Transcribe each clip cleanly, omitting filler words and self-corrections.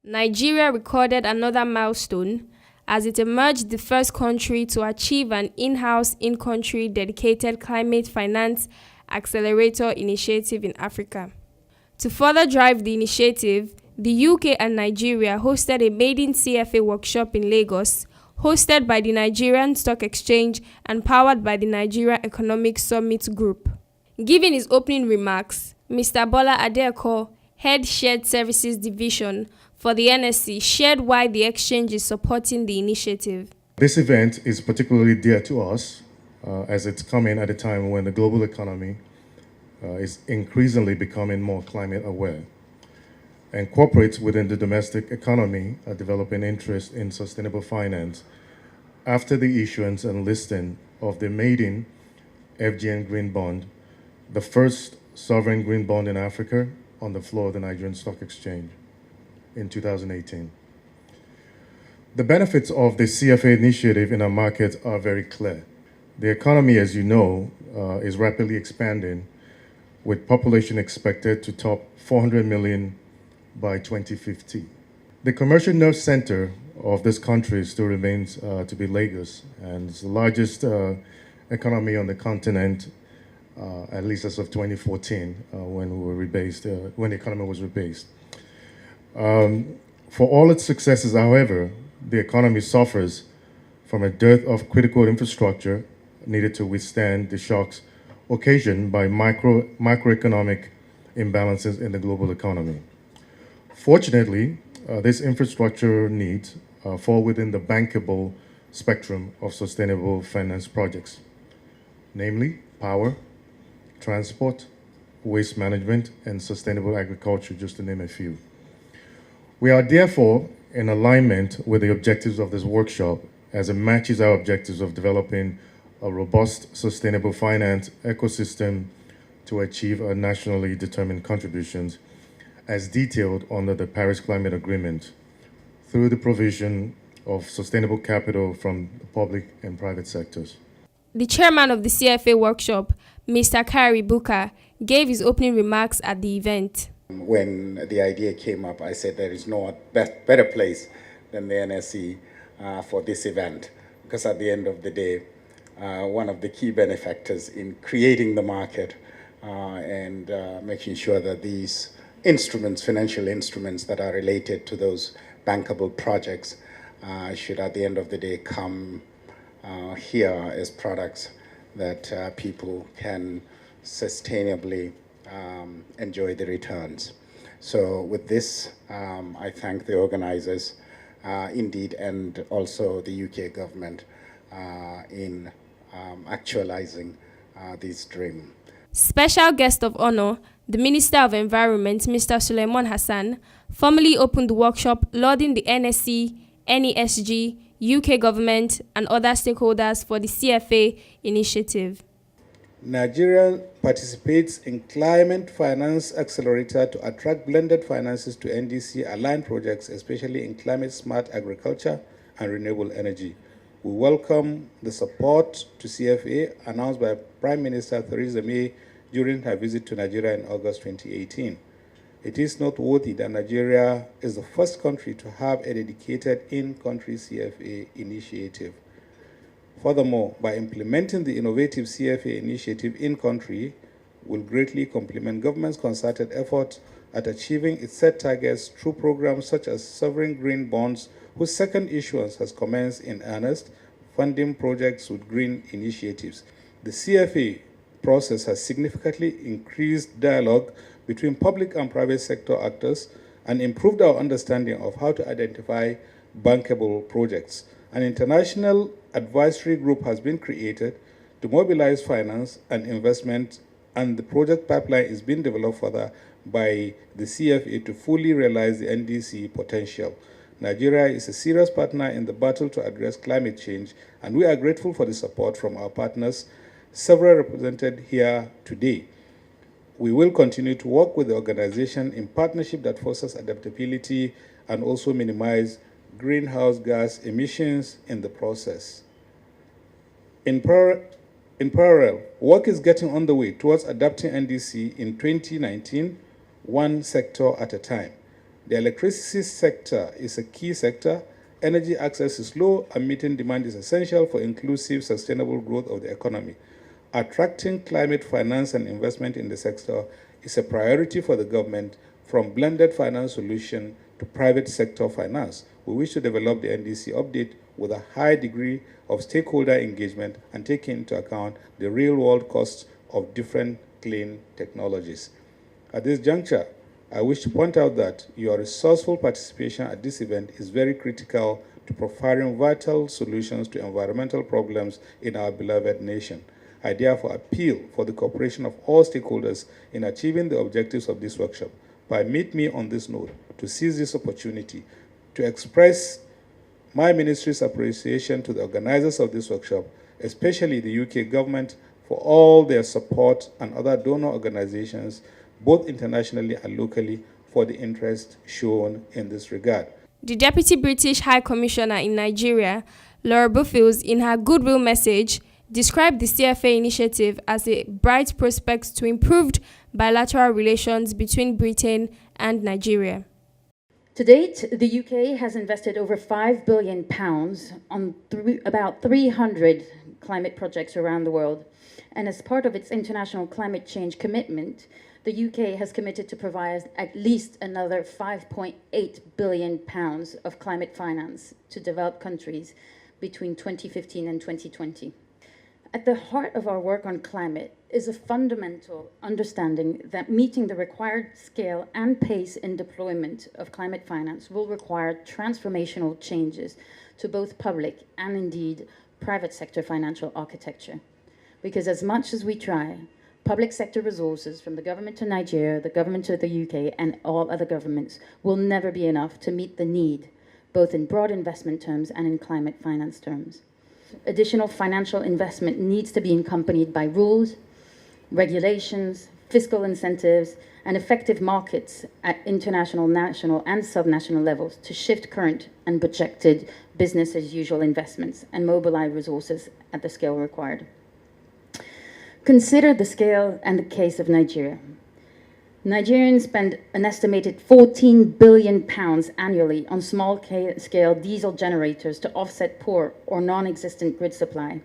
Nigeria recorded another milestone as it emerged the first country to achieve an in-house, in-country dedicated Climate Finance Accelerator initiative in Africa. To further drive the initiative, the UK and Nigeria hosted a maiden CFA workshop in Lagos, hosted by the Nigerian Stock Exchange and powered by the Nigeria Economic Summit Group. Giving his opening remarks, Mr. Bola Adeko, Head Shared Services Division for the NSE, shared why the exchange is supporting the initiative. This event is particularly dear to us as it's coming at a time when the global economy is increasingly becoming more climate aware. And corporates within the domestic economy are developing interest in sustainable finance after the issuance and listing of the maiden FGN Green Bond, the first sovereign green bond in Africa on the floor of the Nigerian Stock Exchange in 2018. The benefits of the CFA initiative in our market are very clear. The economy, as you know, is rapidly expanding, with population expected to top 400 million by 2050. The commercial nerve center of this country still remains to be Lagos, and it's the largest economy on the continent, at least as of 2014, when the economy was rebased. For all its successes, however, the economy suffers from a dearth of critical infrastructure needed to withstand the shocks occasioned by macroeconomic imbalances in the global economy. Fortunately, these infrastructure needs fall within the bankable spectrum of sustainable finance projects, namely power, transport, waste management, and sustainable agriculture, just to name a few. We are therefore in alignment with the objectives of this workshop as it matches our objectives of developing a robust, sustainable finance ecosystem to achieve our nationally determined contributions as detailed under the Paris Climate Agreement through the provision of sustainable capital from the public and private sectors. The chairman of the CFA workshop, Mr. Kari Buka, gave his opening remarks at the event. When the idea came up, I said there is no better place than the NSE for this event, because at the end of the day, one of the key benefactors in creating the market and making sure that these instruments, financial instruments that are related to those bankable projects should at the end of the day come here as products that people can sustainably enjoy the returns. So with this, I thank the organizers indeed, and also the UK government in actualizing this dream. Special guest of honor, the Minister of Environment, Mr. Suleiman Hassan, formally opened the workshop, lauding the NSE, NESG, UK government, and other stakeholders for the CFA initiative. Nigeria participates in Climate Finance Accelerator to attract blended finances to NDC-aligned projects, especially in climate-smart agriculture and renewable energy. We welcome the support to CFA announced by Prime Minister Theresa May during her visit to Nigeria in August 2018. It is noteworthy that Nigeria is the first country to have a dedicated in-country CFA initiative. Furthermore, by implementing the innovative CFA initiative in-country, will greatly complement government's concerted efforts at achieving its set targets through programs such as sovereign green bonds, whose second issuance has commenced in earnest, funding projects with green initiatives. The CFA process has significantly increased dialogue between public and private sector actors and improved our understanding of how to identify bankable projects. An international advisory group has been created to mobilize finance and investment, and the project pipeline is being developed further by the CFA to fully realize the NDC potential. Nigeria is a serious partner in the battle to address climate change, and we are grateful for the support from our partners, several represented here today. We will continue to work with the organization in partnership that fosters adaptability and also minimize greenhouse gas emissions in the process. In In parallel, work is getting underway towards adopting NDC in 2019, one sector at a time. The electricity sector is a key sector. Energy access is low, and meeting demand is essential for inclusive, sustainable growth of the economy. Attracting climate finance and investment in the sector is a priority for the government, from blended finance solution to private sector finance. We wish to develop the NDC update with a high degree of stakeholder engagement and take into account the real-world costs of different clean technologies. At this juncture, I wish to point out that your resourceful participation at this event is very critical to providing vital solutions to environmental problems in our beloved nation. I therefore appeal for the cooperation of all stakeholders in achieving the objectives of this workshop. Permit me on this note to seize this opportunity to express my ministry's appreciation to the organizers of this workshop, especially the UK government, for all their support, and other donor organizations, both internationally and locally, for the interest shown in this regard. The Deputy British High Commissioner in Nigeria, Laura Buffield, in her goodwill message, described the CFA initiative as a bright prospect to improved bilateral relations between Britain and Nigeria. To date, the UK has invested over £5 billion on about 300 climate projects around the world. And as part of its international climate change commitment, the UK has committed to provide at least another £5.8 billion of climate finance to developed countries between 2015 and 2020. At the heart of our work on climate is a fundamental understanding that meeting the required scale and pace in deployment of climate finance will require transformational changes to both public and indeed private sector financial architecture. Because as much as we try, public sector resources from the government of Nigeria, the government of the UK, and all other governments will never be enough to meet the need, both in broad investment terms and in climate finance terms. Additional financial investment needs to be accompanied by rules, regulations, fiscal incentives, and effective markets at international, national, and subnational levels to shift current and projected business as usual investments and mobilize resources at the scale required. Consider the scale and the case of Nigeria. Nigerians spend an estimated £14 billion annually on small-scale diesel generators to offset poor or non-existent grid supply.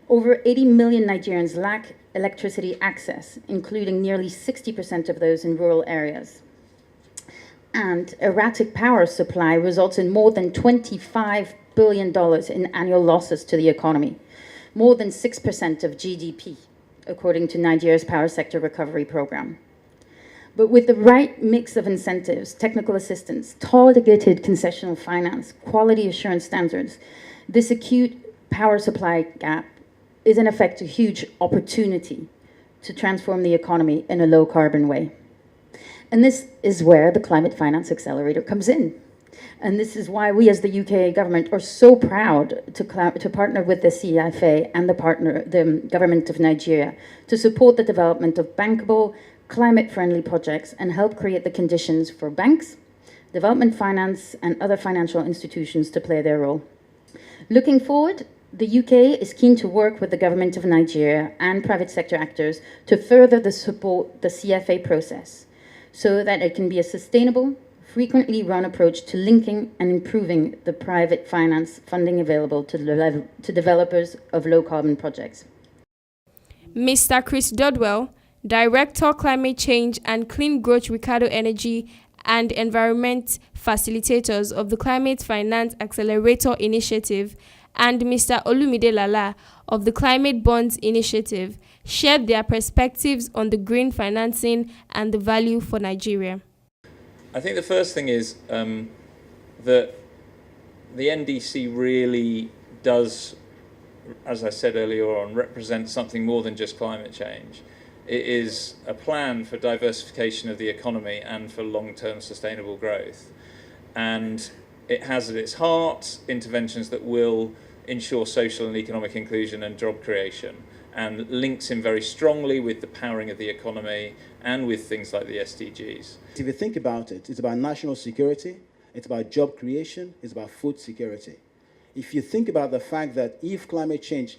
Over 80 million Nigerians lack electricity access, including nearly 60% of those in rural areas. And erratic power supply results in more than $25 billion in annual losses to the economy, more than 6% of GDP, according to Nigeria's Power Sector Recovery Program. But with the right mix of incentives, technical assistance, targeted concessional finance, quality assurance standards, this acute power supply gap is in effect a huge opportunity to transform the economy in a low-carbon way. And this is where the Climate Finance Accelerator comes in. And this is why we as the UK government are so proud to partner with the CFA and the government of Nigeria to support the development of bankable, climate-friendly projects and help create the conditions for banks, development finance, and other financial institutions to play their role. Looking forward, the UK is keen to work with the government of Nigeria and private sector actors to further support the CFA process so that it can be a sustainable, frequently run approach to linking and improving the private finance funding available to developers of low-carbon projects. Mr. Chris Dodwell, Director Climate Change and Clean Growth Ricardo Energy and Environment Facilitators of the Climate Finance Accelerator Initiative, and Mr. Olumide Lala of the Climate Bonds Initiative shared their perspectives on the green financing and the value for Nigeria. I think the first thing is that the NDC really does, as I said earlier on, represent something more than just climate change. It is a plan for diversification of the economy and for long-term sustainable growth. And it has at its heart interventions that will ensure social and economic inclusion and job creation, and links in very strongly with the powering of the economy and with things like the SDGs. If you think about it, it's about national security, it's about job creation, it's about food security. if you think about the fact that if climate change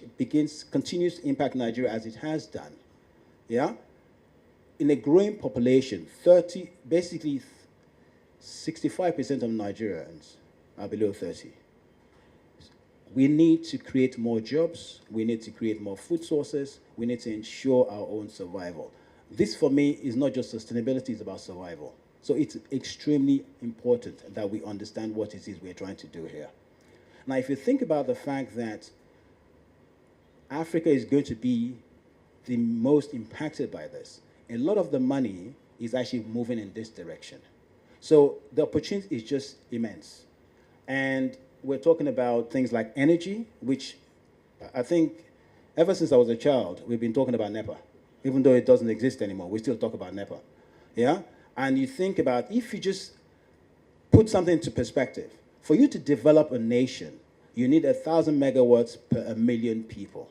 continues to impact Nigeria as it has done, yeah, in a growing population, basically 65% of Nigerians are below 30. We need to create more jobs. We need to create more food sources. We need to ensure our own survival. This, for me, is not just sustainability, it's about survival. So it's extremely important that we understand what it is we're trying to do here. Now, if you think about the fact that Africa is going to be the most impacted by this, a lot of the money is actually moving in this direction. So the opportunity is just immense. And we're talking about things like energy, which I think ever since I was a child, we've been talking about NEPA. Even though it doesn't exist anymore, we still talk about NEPA. Yeah? And you think about, if you just put something into perspective, for you to develop a nation, you need 1,000 megawatts per 1 million people.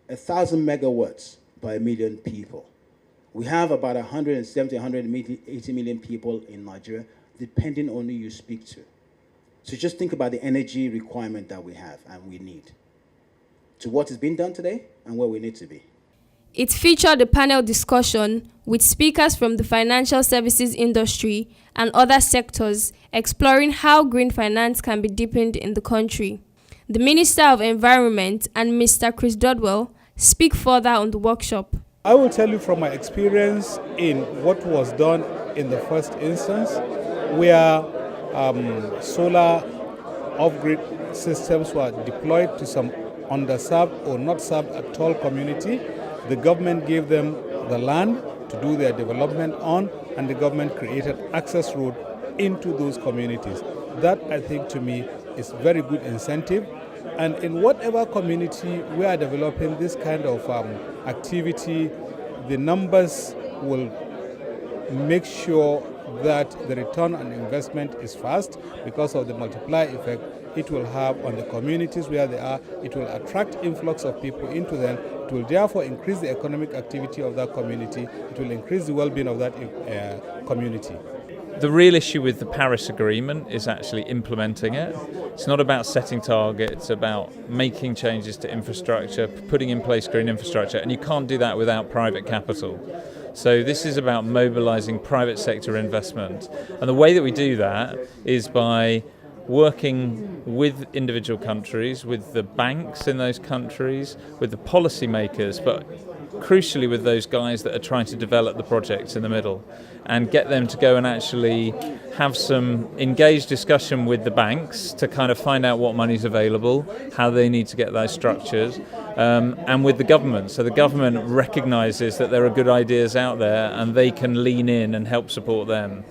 1,000 megawatts by 1 million people. We have about 170, 180 million people in Nigeria, depending on who you speak to. So just think about the energy requirement that we have and we need, to what is being done today and where we need to be. It featured a panel discussion with speakers from the financial services industry and other sectors exploring how green finance can be deepened in the country. The Minister of Environment and Mr. Chris Dodwell speak further on the workshop. I will tell you from my experience in what was done in the first instance, where solar off-grid systems were deployed to some underserved or not served at all community. The government gave them the land to do their development on, and the government created access road into those communities. That, I think, to me, is very good incentive. And in whatever community we are developing this kind of activity, the numbers will make sure that the return on investment is fast because of the multiplier effect it will have on the communities where they are. It will attract influx of people into them. It will therefore increase the economic activity of that community. It will increase the well-being of that community. The real issue with the Paris Agreement is actually implementing it. It's not about setting targets, it's about making changes to infrastructure, putting in place green infrastructure, and you can't do that without private capital. So this is about mobilizing private sector investment. And the way that we do that is by working with individual countries, with the banks in those countries, with the policymakers, but crucially with those guys that are trying to develop the projects in the middle, and get them to go and actually have some engaged discussion with the banks to kind of find out what money's available, how they need to get those structures, and with the government. So the government recognises that there are good ideas out there and they can lean in and help support them.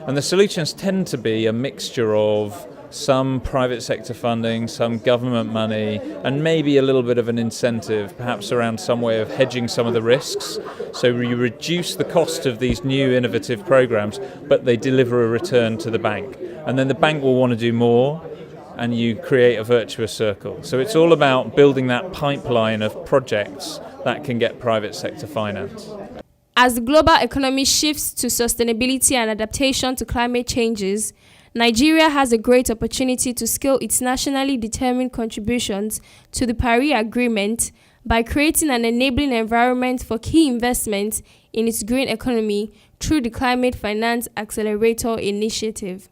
And the solutions tend to be a mixture of some private sector funding, some government money, and maybe a little bit of an incentive, perhaps around some way of hedging some of the risks. So you reduce the cost of these new innovative programs, but they deliver a return to the bank. And then the bank will want to do more, and you create a virtuous circle. So it's all about building that pipeline of projects that can get private sector finance. As the global economy shifts to sustainability and adaptation to climate changes, Nigeria has a great opportunity to scale its nationally determined contributions to the Paris Agreement by creating an enabling environment for key investments in its green economy through the Climate Finance Accelerator initiative.